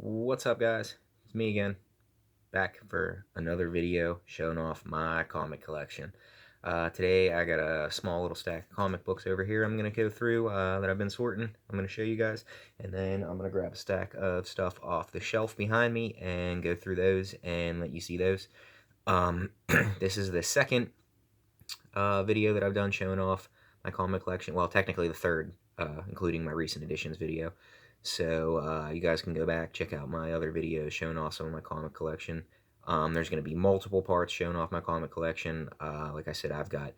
What's up, guys? It's me again, back for another video showing off my comic collection. Today I got a small little stack of comic books over here I'm going to go through that I've been sorting. I'm going to show you guys, and then I'm going to grab a stack of stuff off the shelf behind me and go through those and let you see those. This is the second video that I've done showing off my comic collection. Well, technically the third, including my recent editions video. So you guys can go back, check out my other videos showing off some of my comic collection. There's going to be multiple parts showing off my comic collection. Like I said, I've got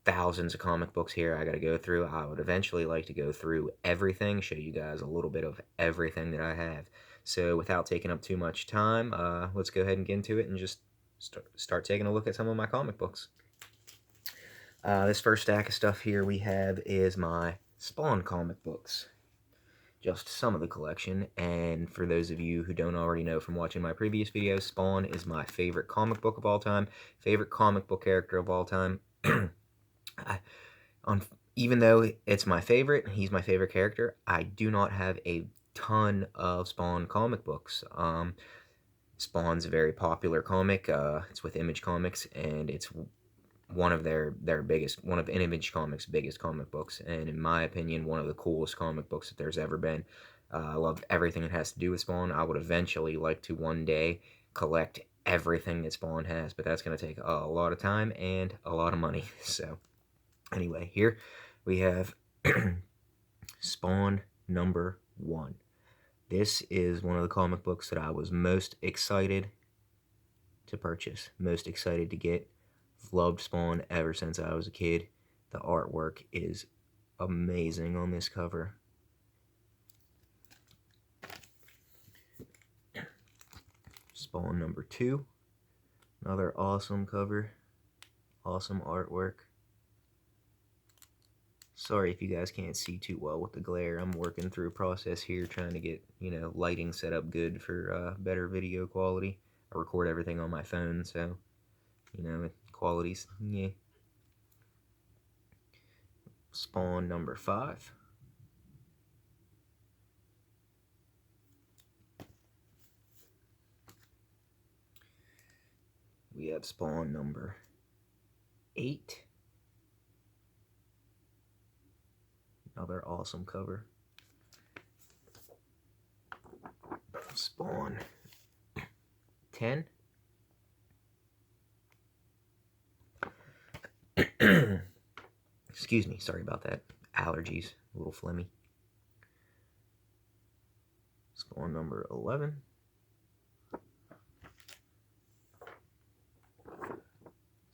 thousands of comic books here I got to go through. I would eventually like to go through everything, show you guys a little bit of everything that I have. So without taking up too much time, let's go ahead and get into it and just start taking a look at some of my comic books. This first stack of stuff here we have is my Spawn comic books. Just some of the collection, and for those of you who don't already know from watching my previous videos, Spawn is my favorite comic book of all time, favorite comic book character of all time. Even though it's my favorite, he's my favorite character, I do not have a ton of Spawn comic books. Spawn's a very popular comic. It's with Image Comics, and it's one of one of Image Comics' biggest comic books, and in my opinion, one of the coolest comic books that there's ever been. I love everything that has to do with Spawn. I would eventually like to one day collect everything that Spawn has, but that's going to take a lot of time and a lot of money. So, anyway, here we have Spawn number 1. This is one of the comic books that I was most excited to purchase, most excited to get. Loved Spawn ever since I was a kid. The artwork is amazing on this cover. Spawn number 2. Another awesome cover. Awesome artwork. Sorry if you guys can't see too well with the glare. I'm working through a process here trying to get, lighting set up good for better video quality. I record everything on my phone, so, quality's, yeah. Spawn number 5. We have Spawn number 8. Another awesome cover. Spawn 10. Excuse me, sorry about that. Allergies, a little phlegmy. Spawn number 11.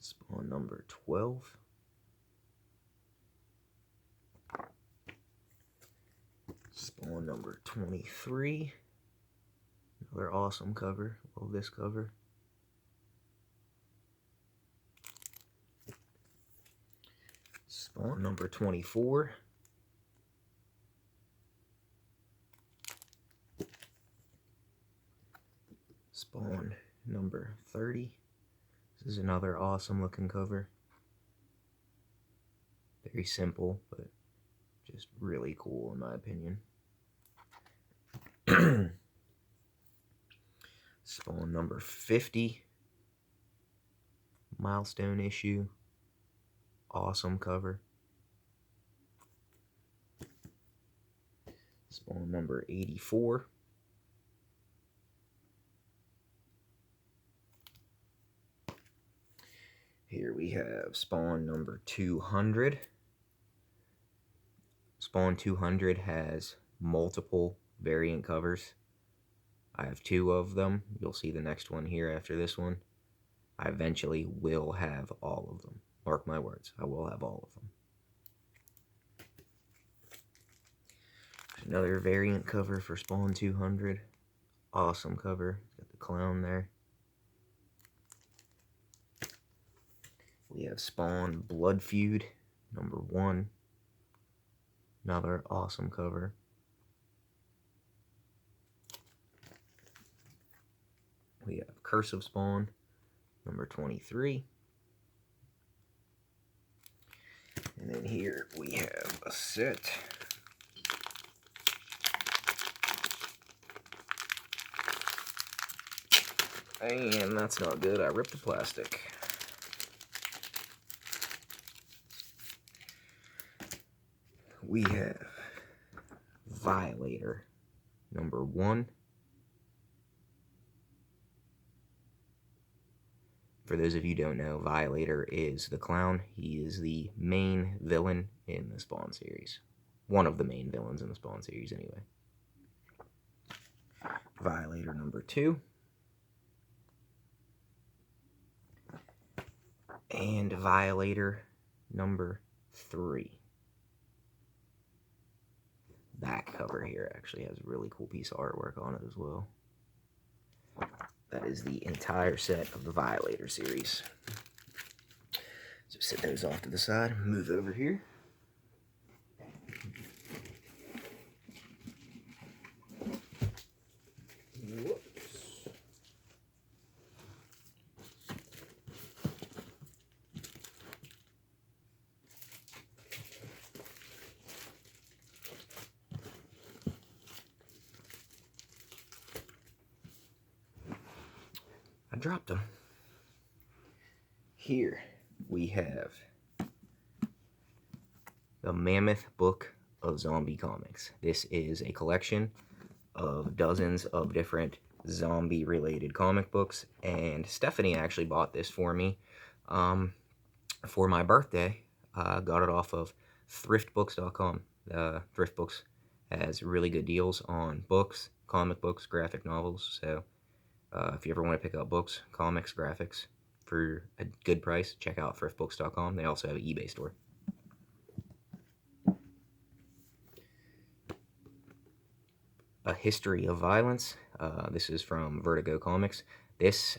Spawn number 12. Spawn number 23. Another awesome cover. Love this cover. Spawn number 24. Spawn number 30. This is another awesome looking cover. Very simple, but just really cool in my opinion. Spawn number 50. Milestone issue. Awesome cover. Spawn number 84. Here we have Spawn number 200. Spawn 200 has multiple variant covers. I have 2 of them. You'll see the next one here after this one. I eventually will have all of them. Mark my words, I will have all of them. Another variant cover for Spawn 200. Awesome cover. Got the clown there. We have Spawn Blood Feud number 1. Another awesome cover. We have Curse of Spawn number 23. And then here we have a set And that's not good. I ripped the plastic. We have Violator #1. For those of you who don't know, Violator is the clown. He is the main villain in the Spawn series. One of the main villains in the Spawn series, anyway. Violator #2. And Violator #3. Back cover here actually has a really cool piece of artwork on it as well. That is the entire set of the Violator series. So set those off to the side, move over here. Whoops. I dropped them. Here we have the Mammoth Book of Zombie Comics. This is a collection of dozens of different zombie-related comic books, and Stephanie actually bought this for me for my birthday. Got it off of thriftbooks.com. Thriftbooks has really good deals on books, comic books, graphic novels, so if you ever want to pick up books, comics, graphics for a good price, check out thriftbooks.com. They also have an eBay store. A History of Violence. This is from Vertigo Comics. This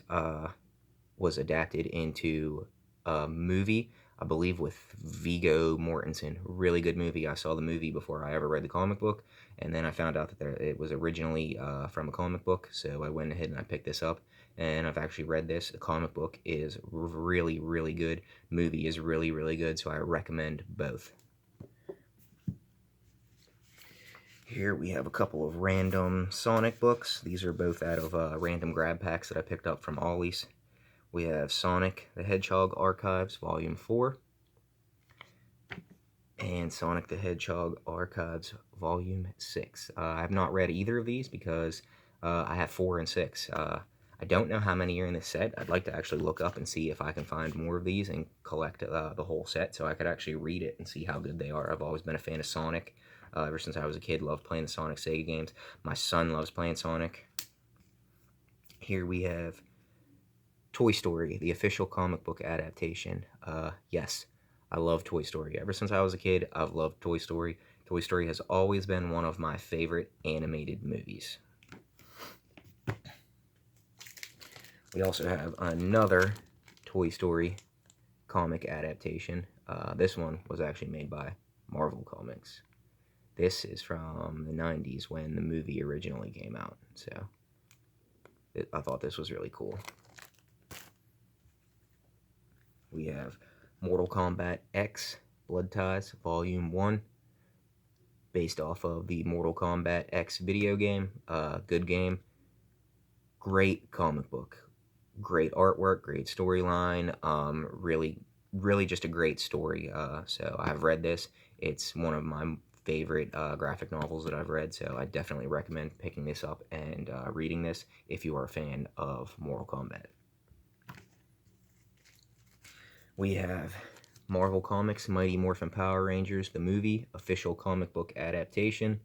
was adapted into a movie, I believe, with Viggo Mortensen. Really good movie. I saw the movie before I ever read the comic book, and then I found out that it was originally from a comic book, so I went ahead and I picked this up, and I've actually read this. The comic book is really, really good. Movie is really, really good, so I recommend both. Here we have a couple of random Sonic books. These are both out of random grab packs that I picked up from Ollie's. We have Sonic the Hedgehog Archives, Volume 4. And Sonic the Hedgehog Archives, Volume 6. I have not read either of these because I have 4 and 6. I don't know how many are in this set. I'd like to actually look up and see if I can find more of these and collect the whole set so I could actually read it and see how good they are. I've always been a fan of Sonic. Ever since I was a kid, loved playing the Sonic Sega games. My son loves playing Sonic. Here we have Toy Story, the official comic book adaptation. Yes, I love Toy Story. Ever since I was a kid, I've loved Toy Story. Toy Story has always been one of my favorite animated movies. We also have another Toy Story comic adaptation. This one was actually made by Marvel Comics. This is from the 90s when the movie originally came out, so I thought this was really cool. We have Mortal Kombat X Blood Ties, Volume 1, based off of the Mortal Kombat X video game. Good game. Great comic book. Great artwork, great storyline. Really just a great story. So I've read this. It's one of my favorite graphic novels that I've read, so I definitely recommend picking this up and reading this if you are a fan of Mortal Kombat. We have Marvel Comics Mighty Morphin Power Rangers, the movie, official comic book adaptation.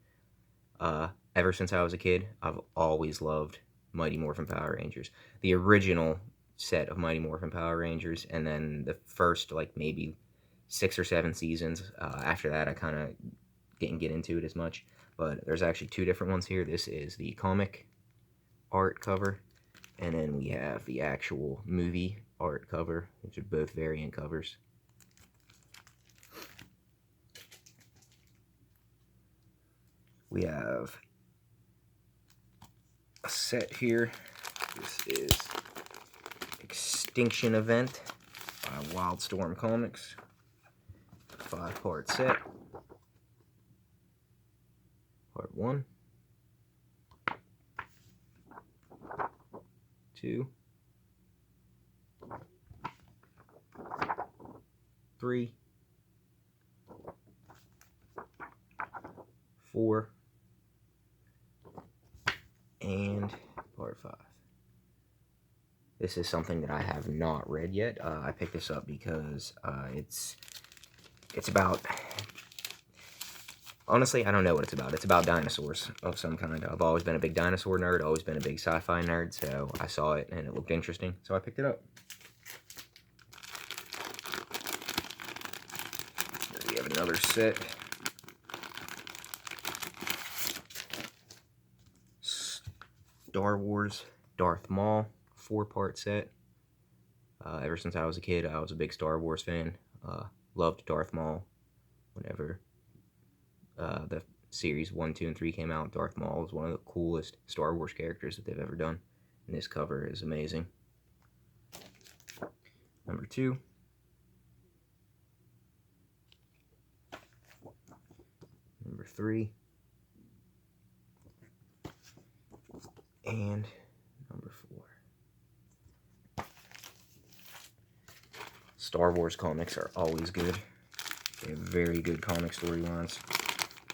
Ever since I was a kid, I've always loved Mighty Morphin Power Rangers. The original set of Mighty Morphin Power Rangers, and then the first, like, maybe 6 or 7 seasons. After that, I kind of didn't get into it as much, but there's actually 2 different ones here. This is the comic art cover, and then we have the actual movie art cover, which are both variant covers. We have a set here. This is Extinction Event by Wildstorm Comics. 5-part set. Part 1, 2, 3, 4, and part 5. This is something that I have not read yet. I picked this up because it's about... Honestly, I don't know what it's about. It's about dinosaurs of some kind. I've always been a big dinosaur nerd, always been a big sci-fi nerd, so I saw it and it looked interesting, so I picked it up. Here we have another set. Star Wars Darth Maul 4-part set. Ever since I was a kid, I was a big Star Wars fan. Loved Darth Maul. Whenever the series 1, 2, and 3 came out, Darth Maul was one of the coolest Star Wars characters that they've ever done. And this cover is amazing. Number 2. Number 3. And number 4. Star Wars comics are always good. They have very good comic storylines.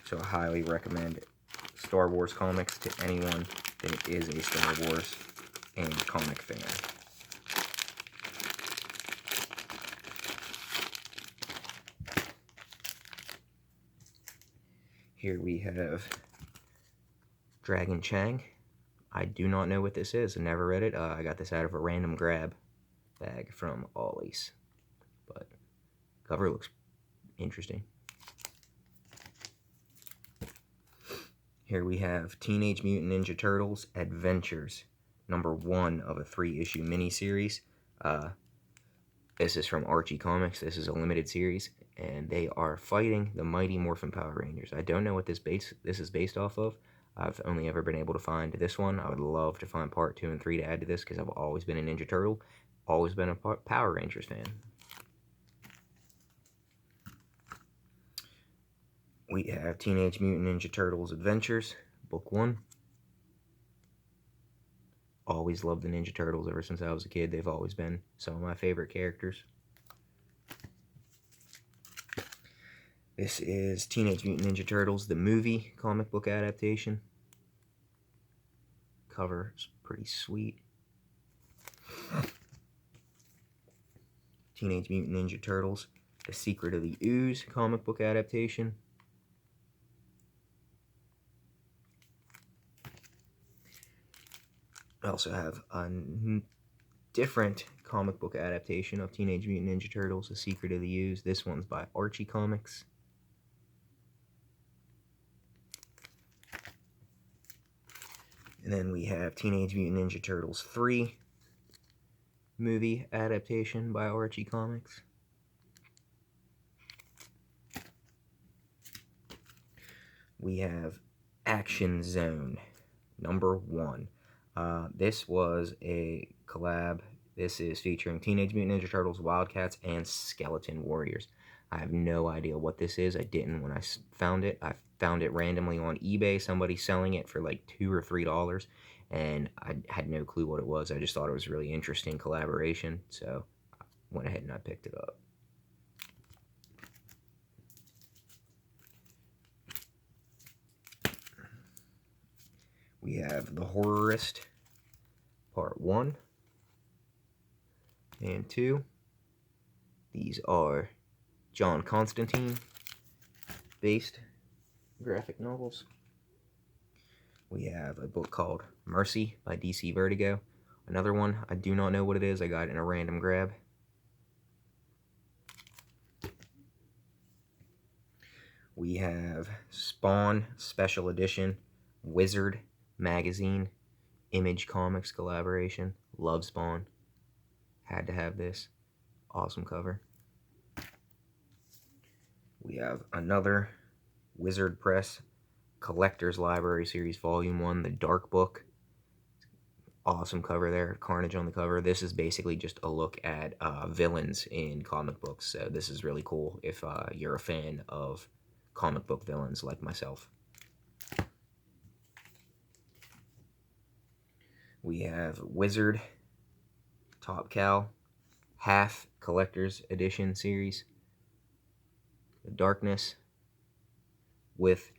So I highly recommend Star Wars comics to anyone that is a Star Wars and comic fan. Here we have Dragon Chang. I do not know what this is. I never read it. I got this out of a random grab bag from Ollie's. But cover looks interesting. Here we have Teenage Mutant Ninja Turtles Adventures, number 1 of a 3-issue miniseries. This is from Archie Comics. This is a limited series, and they are fighting the Mighty Morphin Power Rangers. I don't know what this is based off of. I've only ever been able to find this one. I would love to find part 2 and 3 to add to this, because I've always been a Ninja Turtle, always been a Power Rangers fan. We have Teenage Mutant Ninja Turtles Adventures, Book 1. Always loved the Ninja Turtles ever since I was a kid. They've always been some of my favorite characters. This is Teenage Mutant Ninja Turtles, the movie comic book adaptation. Cover is pretty sweet. Teenage Mutant Ninja Turtles, The Secret of the Ooze comic book adaptation. I also have a different comic book adaptation of Teenage Mutant Ninja Turtles, The Secret of the Ooze. This one's by Archie Comics. And then we have Teenage Mutant Ninja Turtles 3 movie adaptation by Archie Comics. We have Action Zone, number 1. This was a collab. This is featuring Teenage Mutant Ninja Turtles, Wildcats, and Skeleton Warriors. I have no idea what this is. I didn't when I found it. I found it randomly on eBay. Somebody selling it for like $2 or $3, and I had no clue what it was. I just thought it was a really interesting collaboration, so I went ahead and I picked it up. We have The Horrorist, Part 1 and 2. These are John Constantine based graphic novels. We have a book called Mercy by DC Vertigo. Another one, I do not know what it is. I got it in a random grab. We have Spawn Special Edition, Wizard Magazine, Image Comics collaboration. Love Spawn. Had to have this. Awesome cover. We have another Wizard Press Collector's Library Series Volume 1, The Dark Book. Awesome cover there. Carnage on the cover. This is basically just a look at villains in comic books. So this is really cool if you're a fan of comic book villains like myself. We have Wizard Top Cow Half Collector's Edition series. the Darkness with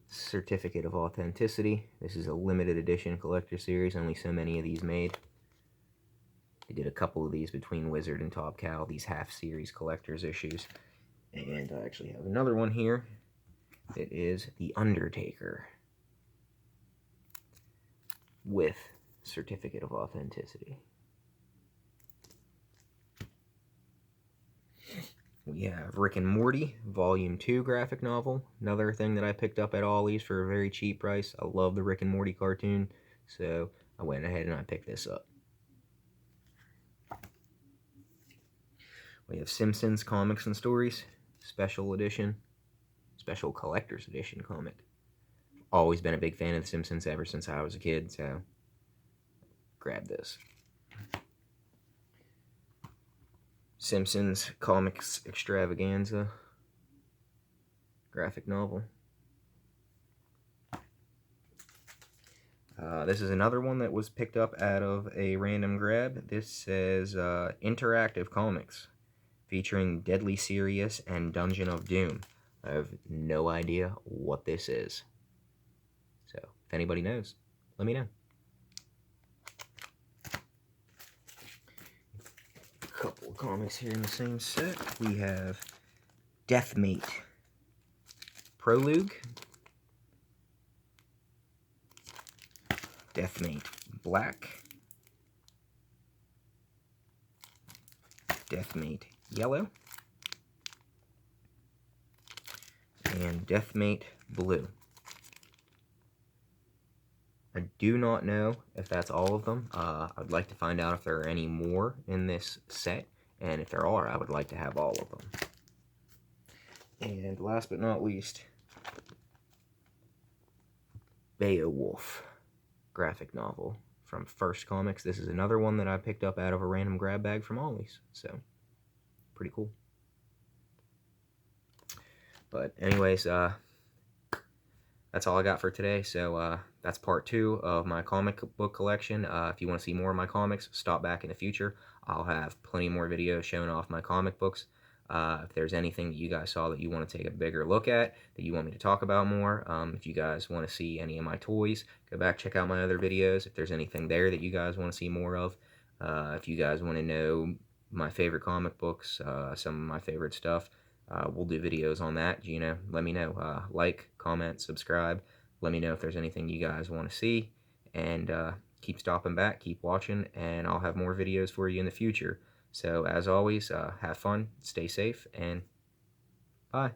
certificate of authenticity. This is a limited edition collector series, only so many of these made. They did a couple of these between Wizard and Top Cow, these half-series collector's issues. And I actually have another one here. It is The Undertaker with certificate of authenticity. We have Rick and Morty, Volume 2 graphic novel. Another thing that I picked up at Ollie's for a very cheap price. I love the Rick and Morty cartoon, so I went ahead and I picked this up. We have Simpsons Comics and Stories, Special Edition, Special Collector's Edition comic. Always been a big fan of The Simpsons ever since I was a kid, so grab this. Simpsons Comics Extravaganza graphic novel. This is another one that was picked up out of a random grab. This says Interactive Comics, featuring Deadly Serious and Dungeon of Doom. I have no idea what this is. So, if anybody knows, let me know. A couple of comics here in the same set. We have Deathmate Prologue, Deathmate Black, Deathmate Yellow, and Deathmate Blue. I do not know if that's all of them. I'd like to find out if there are any more in this set, and if there are, I would like to have all of them. And last but not least, Beowulf graphic novel from First Comics. This is another one that I picked up out of a random grab bag from Ollie's, so pretty cool. But anyways, that's all I got for today. So that's part 2 of my comic book collection. If you want to see more of my comics, stop back in the future. I'll have plenty more videos showing off my comic books. If there's anything that you guys saw that you want to take a bigger look at, that you want me to talk about more, if you guys want to see any of my toys, go back, check out my other videos. If there's anything there that you guys want to see more of, if you guys want to know my favorite comic books, some of my favorite stuff, we'll do videos on that. You know, let me know. Like, comment, subscribe. Let me know if there's anything you guys want to see. And keep stopping back, keep watching, and I'll have more videos for you in the future. So, as always, have fun, stay safe, and bye.